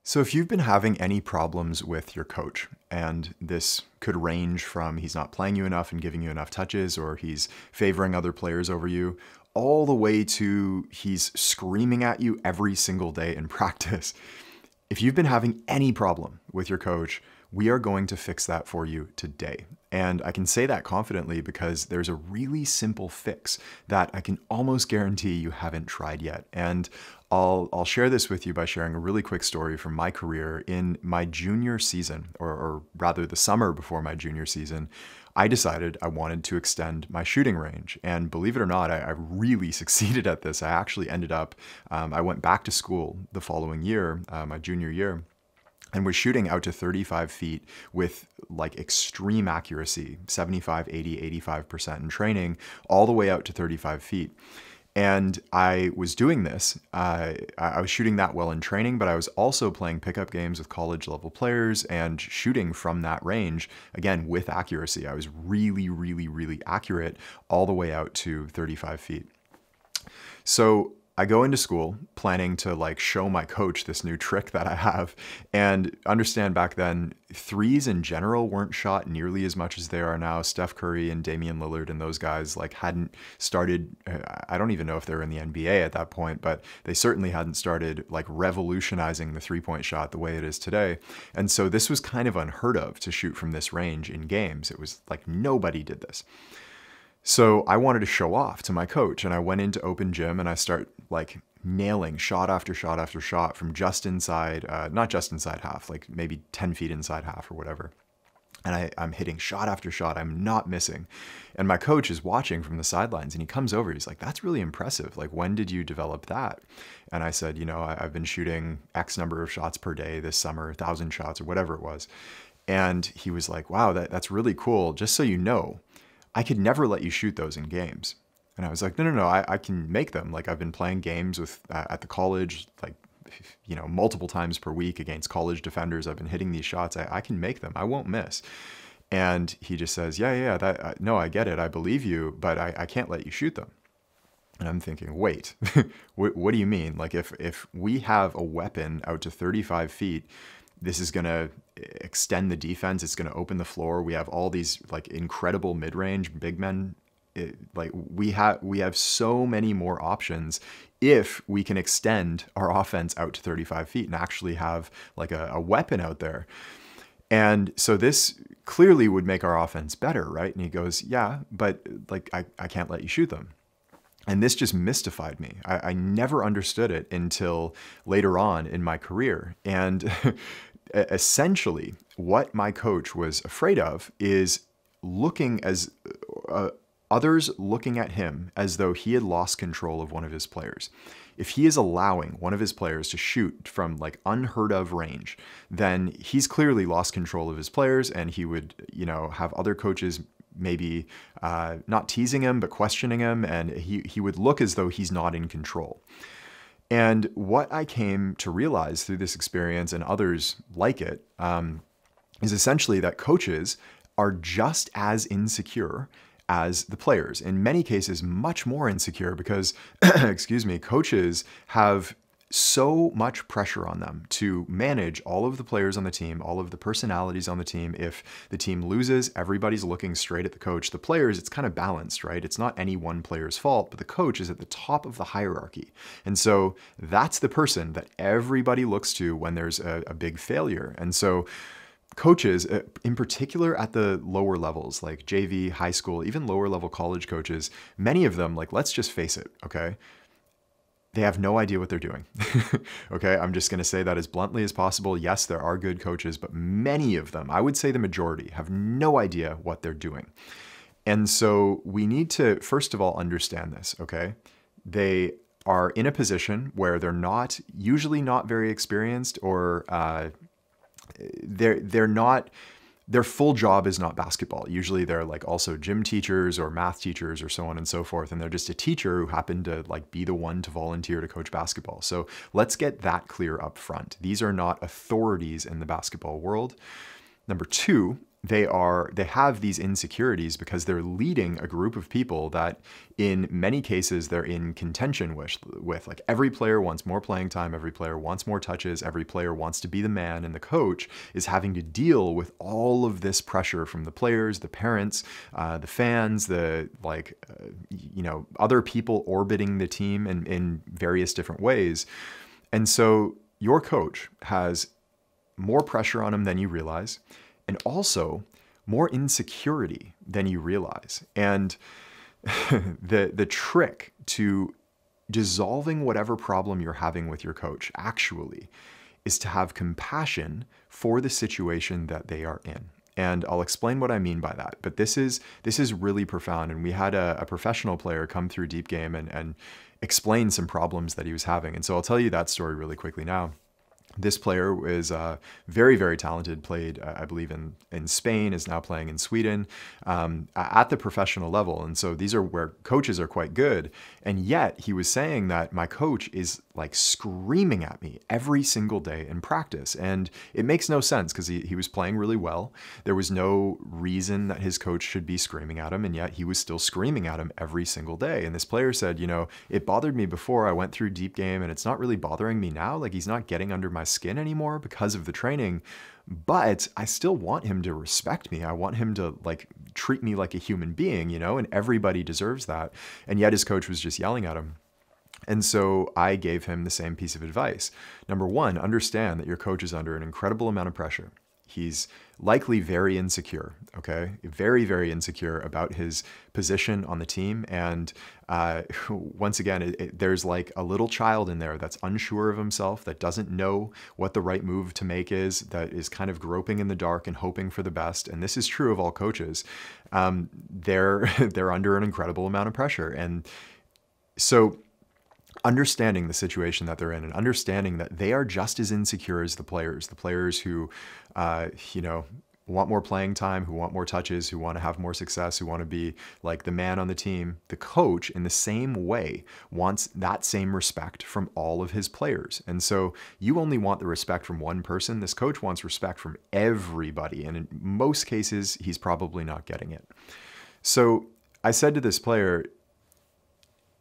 So if you've been having any problems with your coach, and this could range from he's not playing you enough and giving you enough touches, or he's favoring other players over you, all the way to he's screaming at you every single day in practice. If you've been having any problem with your coach, we are going to fix that for you today. And I can say that confidently because there's a really simple fix that I can almost guarantee you haven't tried yet. And I'll share this with you by sharing a really quick story from my career in my junior season, or rather the summer before my junior season. I decided I wanted to extend my shooting range. And believe it or not, I really succeeded at this. I actually ended up, I went back to school the following year, my junior year, and was shooting out to 35 feet with like extreme accuracy, 75, 80, 85% in training, all the way out to 35 feet. And I was doing this. I was shooting that well in training, but I was also playing pickup games with college level players and shooting from that range, again, with accuracy. I was really, really, really accurate all the way out to 35 feet. So I go into school planning to like show my coach this new trick that I have, and understand back then threes in general weren't shot nearly as much as they are now. Steph Curry and Damian Lillard and those guys like hadn't started, I don't even know if they were in the NBA at that point, but they certainly hadn't started like revolutionizing the 3-point shot the way it is today. And so this was kind of unheard of to shoot from this range in games. It was like nobody did this. So I wanted to show off to my coach, and I went into open gym and I start like nailing shot after shot after shot from just inside, not just inside half, like maybe 10 feet inside half or whatever. And I'm hitting shot after shot. I'm not missing. And my coach is watching from the sidelines, and he comes over. He's like, "That's really impressive. Like, when did you develop that?" And I said, I've been shooting X number of shots per day this summer, 1,000 shots or whatever it was. And he was like, "Wow, that's really cool. Just so you know, I could never let you shoot those in games." And I was like, no, I can make them. Like, I've been playing games with at the college, like, multiple times per week against college defenders. I've been hitting these shots. I can make them. I won't miss. And he just says, yeah, no, I get it. I believe you, but I can't let you shoot them. And I'm thinking, wait, what do you mean? Like, if we have a weapon out to 35 feet, this is going to extend the defense. It's going to open the floor. We have all these like incredible mid-range big men. We have so many more options if we can extend our offense out to 35 feet and actually have like a weapon out there. And so this clearly would make our offense better, right? And he goes, yeah, but like I can't let you shoot them. And this just mystified me. I never understood it until later on in my career. And essentially, what my coach was afraid of is looking as others looking at him as though he had lost control of one of his players. If he is allowing one of his players to shoot from like unheard of range, then he's clearly lost control of his players, and he would, have other coaches maybe not teasing him, but questioning him, and he would look as though he's not in control. And what I came to realize through this experience and others like it is essentially that coaches are just as insecure as the players. In many cases, much more insecure because, coaches have so much pressure on them to manage all of the players on the team, all of the personalities on the team. If the team loses, everybody's looking straight at the coach. The players, it's kind of balanced, right? It's not any one player's fault, but the coach is at the top of the hierarchy. And so that's the person that everybody looks to when there's a big failure. And so coaches, in particular at the lower levels, like JV, high school, even lower level college coaches, many of them, like, let's just face it, okay? They have no idea what they're doing. Okay, I'm just going to say that as bluntly as possible. Yes, there are good coaches, but many of them, I would say the majority, have no idea what they're doing. And so we need to, first of all, understand this, okay? They are in a position where they're usually not very experienced, or they're not, their full job is not basketball. Usually they're like also gym teachers or math teachers or so on and so forth. And they're just a teacher who happened to like be the one to volunteer to coach basketball. So let's get that clear up front. These are not authorities in the basketball world. Number two, they have these insecurities because they're leading a group of people that in many cases they're in contention with. Like every player wants more playing time, every player wants more touches, every player wants to be the man, and the coach is having to deal with all of this pressure from the players, the parents, the fans, other people orbiting the team in various different ways. And so your coach has more pressure on him than you realize, and also more insecurity than you realize. And the trick to dissolving whatever problem you're having with your coach actually is to have compassion for the situation that they are in. And I'll explain what I mean by that. But this is really profound. And we had a professional player come through Deep Game and explain some problems that he was having. And so I'll tell you that story really quickly now. This player is very, very talented, played, I believe, in Spain, is now playing in Sweden at the professional level. And so these are where coaches are quite good. And yet he was saying that my coach is like screaming at me every single day in practice. And it makes no sense because he was playing really well. There was no reason that his coach should be screaming at him. And yet he was still screaming at him every single day. And this player said, it bothered me before I went through Deep Game, and it's not really bothering me now. Like he's not getting under my skin anymore because of the training, but I still want him to respect me. I want him to treat me like a human being, and everybody deserves that. And yet his coach was just yelling at him. And so I gave him the same piece of advice. Number one, understand that your coach is under an incredible amount of pressure. He's likely very insecure, okay? Very, very insecure about his position on the team. And once again, there's like a little child in there that's unsure of himself, that doesn't know what the right move to make is, that is kind of groping in the dark and hoping for the best. And this is true of all coaches. They're under an incredible amount of pressure. And so understanding the situation that they're in and understanding that they are just as insecure as the players who, want more playing time, who want more touches, who want to have more success, who want to be like the man on the team. The coach, in the same way, wants that same respect from all of his players. And so you only want the respect from one person. This coach wants respect from everybody. And in most cases, he's probably not getting it. So I said to this player,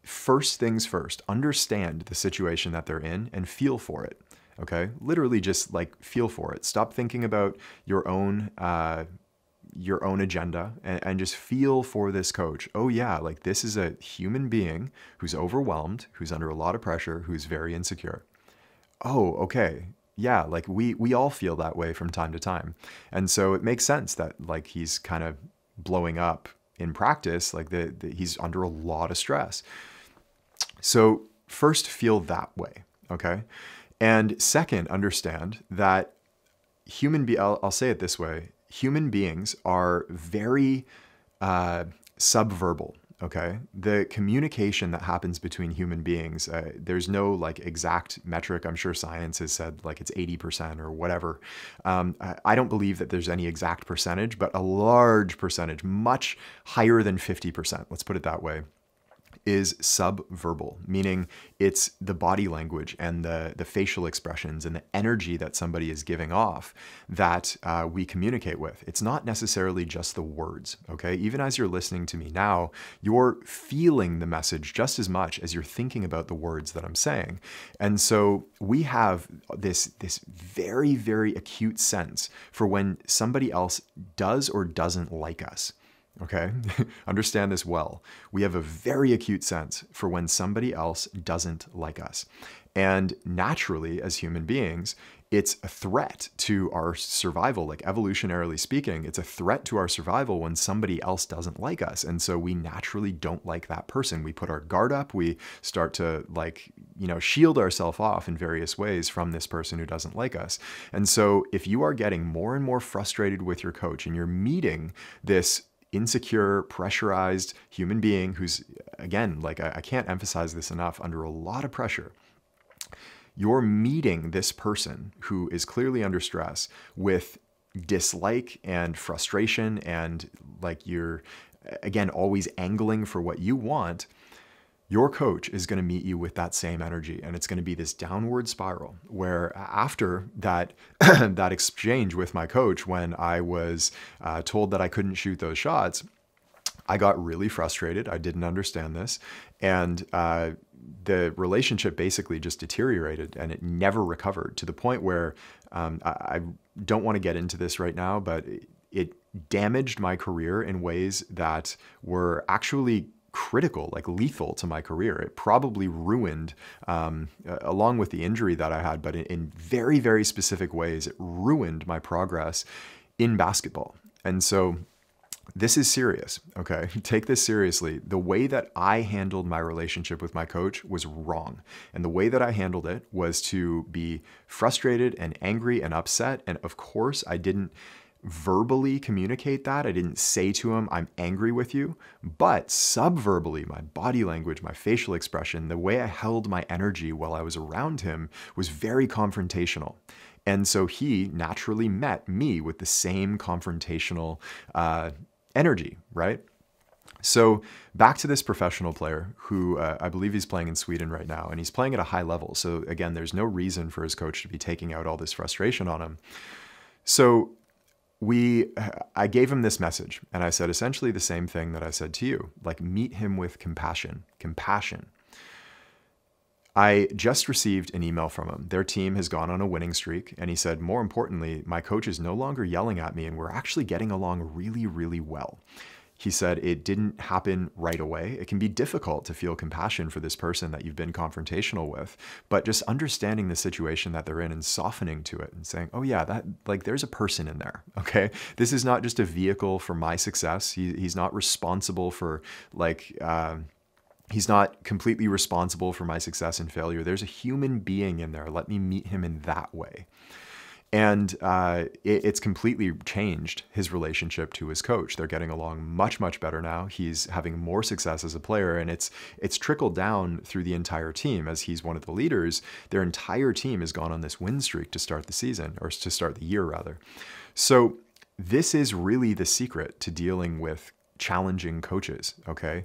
first things first, understand the situation that they're in and feel for it. Okay? Literally just feel for it. Stop thinking about your own agenda and just feel for this coach. Oh yeah, this is a human being who's overwhelmed, who's under a lot of pressure, who's very insecure. Oh, okay. Yeah, we all feel that way from time to time. And so it makes sense that he's kind of blowing up in practice, he's under a lot of stress. So first, feel that way, okay? And second, understand that I'll say it this way, human beings are very subverbal, okay? The communication that happens between human beings, there's no exact metric. I'm sure science has said it's 80% or whatever. I don't believe that there's any exact percentage, but a large percentage, much higher than 50%, let's put it that way, is subverbal, meaning it's the body language and the facial expressions and the energy that somebody is giving off that we communicate with. It's not necessarily just the words, okay? Even as you're listening to me now, you're feeling the message just as much as you're thinking about the words that I'm saying. And so we have this very, very acute sense for when somebody else does or doesn't like us. Okay? Understand this well. We have a very acute sense for when somebody else doesn't like us. And naturally, as human beings, it's a threat to our survival. Evolutionarily speaking, it's a threat to our survival when somebody else doesn't like us. And so we naturally don't like that person. We put our guard up. We start to shield ourselves off in various ways from this person who doesn't like us. And so if you are getting more and more frustrated with your coach and you're meeting this insecure, pressurized human being who's, again, I can't emphasize this enough, under a lot of pressure, you're meeting this person who is clearly under stress with dislike and frustration and you're, again, always angling for what you want. your coach is going to meet you with that same energy, and it's going to be this downward spiral where after that that exchange with my coach, when I was told that I couldn't shoot those shots, I got really frustrated. I didn't understand this, and the relationship basically just deteriorated, and it never recovered, to the point where I don't want to get into this right now, but it damaged my career in ways that were actually critical, like lethal to my career. It probably ruined, along with the injury that I had, but in very, very specific ways, it ruined my progress in basketball. And so this is serious, okay? Take this seriously. The way that I handled my relationship with my coach was wrong. And the way that I handled it was to be frustrated and angry and upset. And of course, I didn't verbally communicate that. I didn't say to him, I'm angry with you, but subverbally, my body language, my facial expression, the way I held my energy while I was around him was very confrontational. And so he naturally met me with the same confrontational energy, right? So back to this professional player who I believe he's playing in Sweden right now, and he's playing at a high level. So again, there's no reason for his coach to be taking out all this frustration on him. So I gave him this message, and I said essentially the same thing that I said to you, like, meet him with compassion. I just received an email from him. Their team has gone on a winning streak, and he said, more importantly, my coach is no longer yelling at me, and we're actually getting along really, really well. He said it didn't happen right away. It can be difficult to feel compassion for this person that you've been confrontational with, but just understanding the situation that they're in and softening to it and saying, oh yeah, that, like, there's a person in there, okay? This is not just a vehicle for my success. He's not responsible for, like, he's not completely responsible for my success and failure. There's a human being in there. Let me meet him in that way. And it's completely changed his relationship to his coach. They're getting along much, much better now. He's having more success as a player, and it's trickled down through the entire team. As he's one of the leaders, their entire team has gone on this win streak to start the season, or to start the year rather. So this is really the secret to dealing with challenging coaches, okay?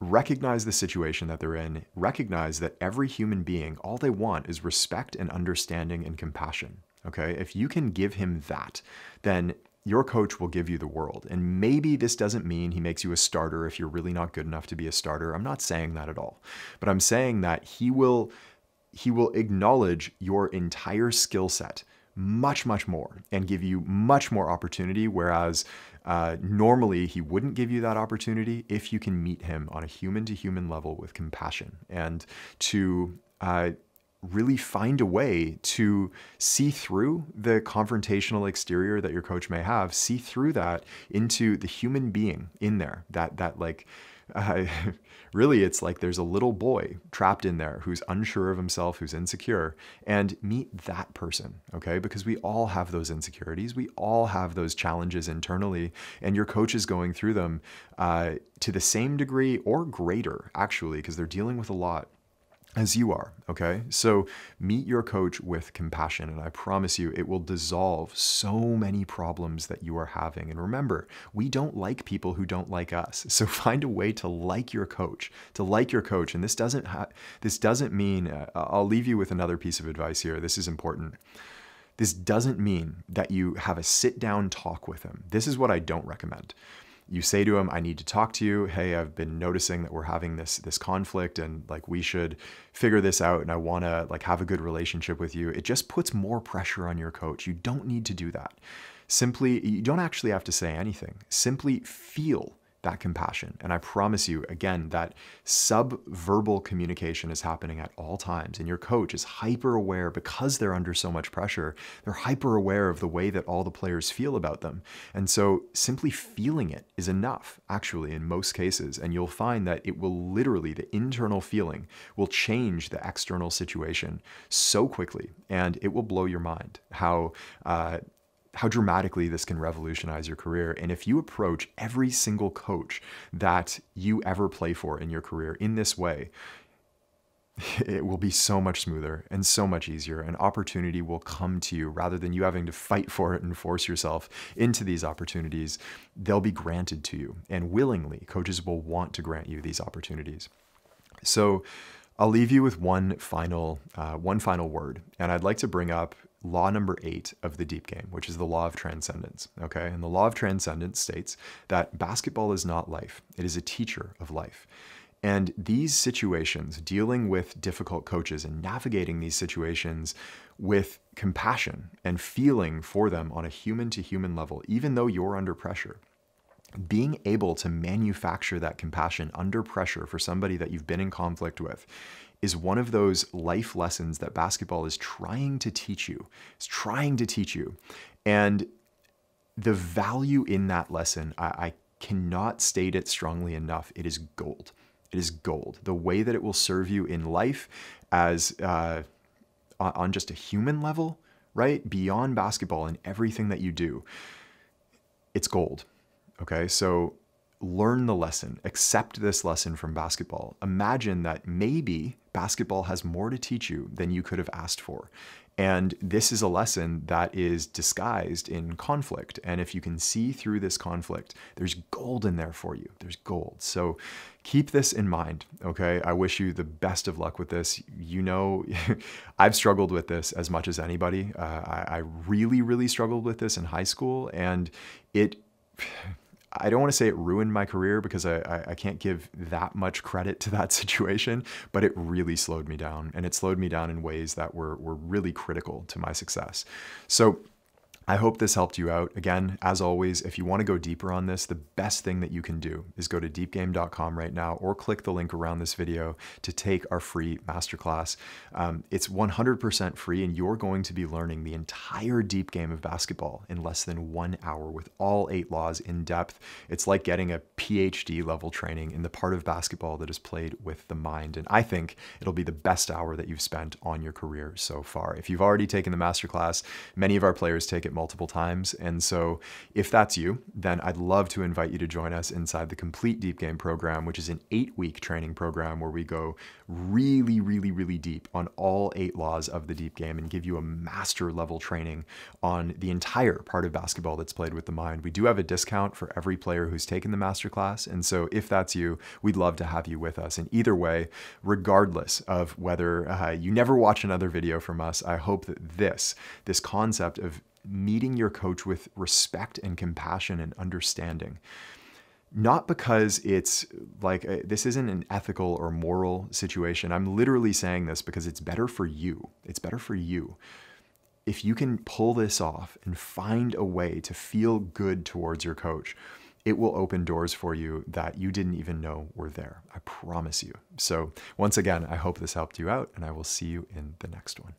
Recognize the situation that they're in. Recognize that every human being, all they want is respect and understanding and compassion. Okay, if you can give him that, then your coach will give you the world. And maybe this doesn't mean he makes you a starter if you're really not good enough to be a starter. I'm not saying that at all. But I'm saying that he will acknowledge your entire skill set much, much more and give you much more opportunity, whereas normally he wouldn't give you that opportunity if you can meet him on a human-to-human level with compassion, and to really find a way to see through the confrontational exterior that your coach may have, see through that into the human being in there, that like, really, it's like there's a little boy trapped in there who's unsure of himself, who's insecure, and meet that person, okay? Because we all have those insecurities. We all have those challenges internally, and your coach is going through them to the same degree or greater, actually, because they're dealing with a lot as you are, okay? So meet your coach with compassion, and I promise you it will dissolve so many problems that you are having. And remember, we don't like people who don't like us. So find a way to like your coach, And this doesn't mean, I'll leave you with another piece of advice here. This is important. This doesn't mean that you have a sit-down talk with him. This is what I don't recommend. You say to him, I need to talk to you. Hey, I've been noticing that we're having this conflict, and like, we should figure this out, and I want to like have a good relationship with you. It just puts more pressure on your coach. You don't need to do that. Simply, you don't actually have to say anything. Simply feel that compassion. And I promise you, again, that subverbal communication is happening at all times. And your coach is hyper aware, because they're under so much pressure. They're hyper aware of the way that all the players feel about them. And so simply feeling it is enough, actually, in most cases. And you'll find that it will literally, the internal feeling will change the external situation so quickly. And it will blow your mind how dramatically this can revolutionize your career. And if you approach every single coach that you ever play for in your career in this way, it will be so much smoother and so much easier. An opportunity will come to you rather than you having to fight for it and force yourself into these opportunities. They'll be granted to you, and willingly, coaches will want to grant you these opportunities. So I'll leave you with one final word, and I'd like to bring up law number 8 of the deep game, which is the law of transcendence. Okay, and the law of transcendence states that basketball is not life; it is a teacher of life. And these situations, dealing with difficult coaches and navigating these situations with compassion and feeling for them on a human to human level, even though you're under pressure, being able to manufacture that compassion under pressure for somebody that you've been in conflict with is one of those life lessons that basketball is trying to teach you. It's trying to teach you. And the value in that lesson, I cannot state it strongly enough. It is gold. It is gold. The way that it will serve you in life as on just a human level, right? Beyond basketball and everything that you do, it's gold. Okay, so learn the lesson, accept this lesson from basketball. Imagine that maybe basketball has more to teach you than you could have asked for. And this is a lesson that is disguised in conflict. And if you can see through this conflict, there's gold in there for you. There's gold. So keep this in mind, okay? I wish you the best of luck with this. You know, I've struggled with this as much as anybody. I really, really struggled with this in high school. And I don't want to say it ruined my career because I can't give that much credit to that situation, but it really slowed me down, and it slowed me down in ways that were really critical to my success. So I hope this helped you out. Again, as always, if you want to go deeper on this, the best thing that you can do is go to deepgame.com right now or click the link around this video to take our free masterclass. It's 100% free, and you're going to be learning the entire deep game of basketball in less than 1 hour with all 8 laws in depth. It's like getting a PhD level training in the part of basketball that is played with the mind. And I think it'll be the best hour that you've spent on your career so far. If you've already taken the masterclass, many of our players take it multiple times. And so if that's you, then I'd love to invite you to join us inside the Complete Deep Game program, which is an 8-week training program where we go really, really, really deep on all 8 laws of the deep game and give you a master level training on the entire part of basketball that's played with the mind. We do have a discount for every player who's taken the masterclass. And so if that's you, we'd love to have you with us. And either way, regardless of whether you never watch another video from us, I hope that this concept of meeting your coach with respect and compassion and understanding, not because it's like this isn't an ethical or moral situation. I'm literally saying this because it's better for you. It's better for you. If you can pull this off and find a way to feel good towards your coach, it will open doors for you that you didn't even know were there. I promise you. So once again, I hope this helped you out, and I will see you in the next one.